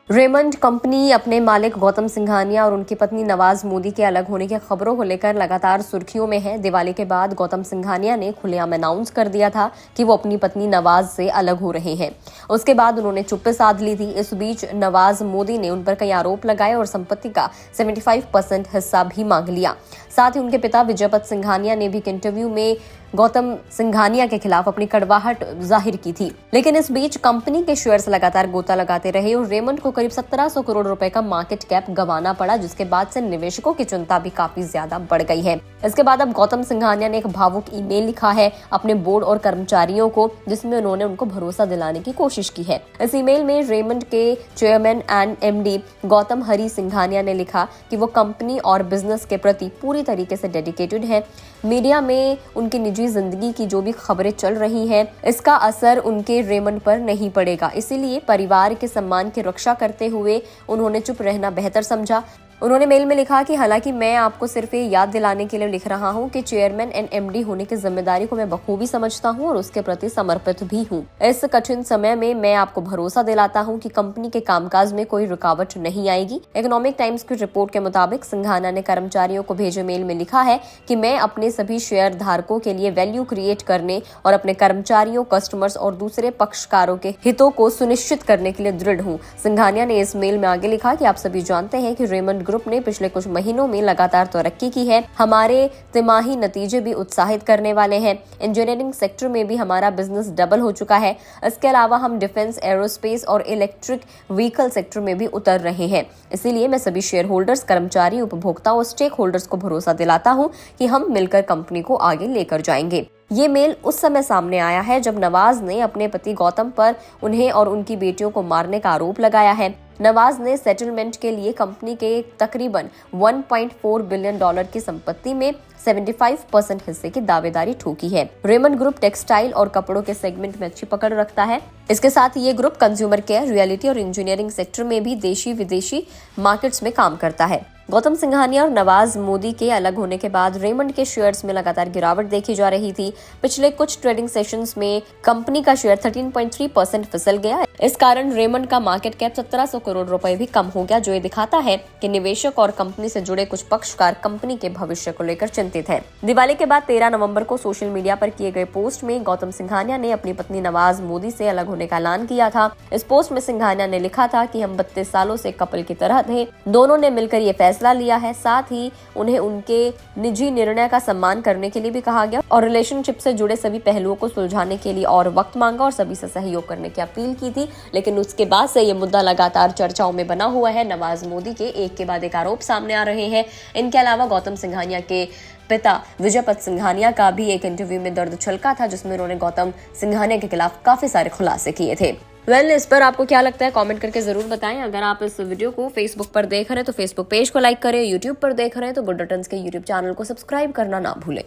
Raymond company अपने मालिक गौतम सिंघानिया और उनकी पत्नी नवाज मोदी के अलग होने की खबरों को लेकर लगातार सुर्खियों में है। दिवाली के बाद गौतम सिंघानिया ने खुलेआम अनाउंस कर दिया था कि वो अपनी पत्नी नवाज से अलग हो रहे हैं। उसके बाद उन्होंने चुप्पी साध ली थी। इस बीच नवाज मोदी ने उन पर कई आरोप लगाए और संपत्ति का 75% हिस्सा भी मांग लिया। साथ ही उनके पिता विजयपत सिंघानिया ने भी एक इंटरव्यू में गौतम सिंघानिया के खिलाफ अपनी कड़वाहट जाहिर की थी। लेकिन इस बीच कंपनी के शेयर्स लगातार गोता लगाते रहे और रेमंड को करीब 1700 करोड़ रुपए का मार्केट कैप गंवाना पड़ा, जिसके बाद से निवेशकों की चिंता भी काफी ज्यादा बढ़ गई है। इसके बाद अब गौतम सिंघानिया ने एक भावुक ईमेल लिखा है अपने बोर्ड और कर्मचारियों को, जिसमें उन्होंने उनको भरोसा दिलाने की कोशिश की है। इस ईमेल में रेमंड के चेयरमैन एंड एमडी गौतम हरी सिंघानिया ने लिखा कि वो कंपनी और बिजनेस के प्रति पूरी तरीके से डेडिकेटेड है। मीडिया में उनकी निजी जिंदगी की जो भी खबरें चल रही हैं, इसका असर उनके रेमंड पर नहीं पड़ेगा। इसीलिए परिवार के सम्मान की रक्षा करते हुए उन्होंने चुप रहना बेहतर समझा। उन्होंने मेल में लिखा कि हालांकि मैं आपको सिर्फ ये याद दिलाने के लिए लिख रहा हूं कि चेयरमैन एंड एमडी होने की जिम्मेदारी को मैं बखूबी समझता हूं और उसके प्रति समर्पित भी हूं। इस कठिन समय में मैं आपको भरोसा दिलाता हूं कि कंपनी के कामकाज में कोई रुकावट नहीं आएगी। इकोनॉमिक टाइम्स की रिपोर्ट के मुताबिक सिंघानिया ने कर्मचारियों को भेजे मेल में लिखा है कि मैं अपने सभी शेयर धारकों के लिए वैल्यू क्रिएट करने और अपने कर्मचारियों, कस्टमर्स और दूसरे पक्षकारों के हितों को सुनिश्चित करने के लिए दृढ़ हूं। सिंघानिया ने इस मेल में आगे लिखा कि आप सभी जानते हैं कि रेमंड ग्रुप ने पिछले कुछ महीनों में लगातार तरक्की की है। हमारे तिमाही नतीजे भी उत्साहित करने वाले हैं। इंजीनियरिंग सेक्टर में भी हमारा बिजनेस डबल हो चुका है। इसके अलावा हम डिफेंस, एरोस्पेस और इलेक्ट्रिक व्हीकल सेक्टर में भी उतर रहे हैं। इसीलिए मैं सभी शेयर होल्डर्स, कर्मचारी, उपभोक्ताओं और स्टेक होल्डर्स को भरोसा दिलाता हूं कि हम मिलकर कंपनी को आगे लेकर जाएंगे। ये मेल उस समय सामने आया है जब नवाज ने अपने पति गौतम पर उन्हें और उनकी बेटियों को मारने का आरोप लगाया है। नवाज ने सेटलमेंट के लिए कंपनी के तकरीबन $1.4 बिलियन की संपत्ति में 75% हिस्से की दावेदारी ठोकी है। रेमंड ग्रुप टेक्सटाइल और कपड़ों के सेगमेंट में अच्छी पकड़ रखता है। इसके साथ ही ये ग्रुप कंज्यूमर केयर, रियलिटी और इंजीनियरिंग सेक्टर में भी देशी विदेशी मार्केट्स में काम करता है। गौतम सिंघानिया और नवाज मोदी के अलग होने के बाद रेमंड के शेयर्स में लगातार गिरावट देखी जा रही थी। पिछले कुछ ट्रेडिंग सेशंस में कंपनी का शेयर 13.3% फिसल गया। इस कारण रेमंड का मार्केट कैप 1700 करोड़ रुपए भी कम हो गया, जो ये दिखाता है कि निवेशक और कंपनी से जुड़े कुछ पक्षकार कंपनी के भविष्य को लेकर चिंतित हैं। दिवाली के बाद 13 नवंबर को सोशल मीडिया पर किए गए पोस्ट में गौतम सिंघानिया ने अपनी पत्नी नवाज मोदी से अलग होने का ऐलान किया था। इस पोस्ट में सिंघानिया ने लिखा था कि हम 32 सालों से कपल की तरह थे। दोनों ने मिलकर ये फैसला लिया है। साथ ही उन्हें उनके निजी निर्णय का सम्मान करने के लिए भी कहा गया और रिलेशनशिप से जुड़े सभी पहलुओं को सुलझाने के लिए और वक्त मांगा और सभी से सहयोग करने की अपील की थी। लेकिन उसके बाद से ये मुद्दा लगातार चर्चाओं में बना हुआ है। नवाज मोदी के एक के बाद एक आरोप सामने आ रहे हैं। इनके अलावा गौतम सिंघानिया के पिता विजयपत सिंघानिया का भी एक इंटरव्यू में दर्द छलका था, जिसमें उन्होंने गौतम सिंघानिया के खिलाफ काफी सारे खुलासे किए थे। इस पर आपको क्या लगता है कमेंट करके जरूर बताएं। अगर आप इस वीडियो को फेसबुक पर देख रहे हैं तो फेसबुक पेज को लाइक करें, यूट्यूब पर देख रहे हैं तो गुड रिटर्न्स के यूट्यूब चैनल को सब्सक्राइब करना ना भूलें।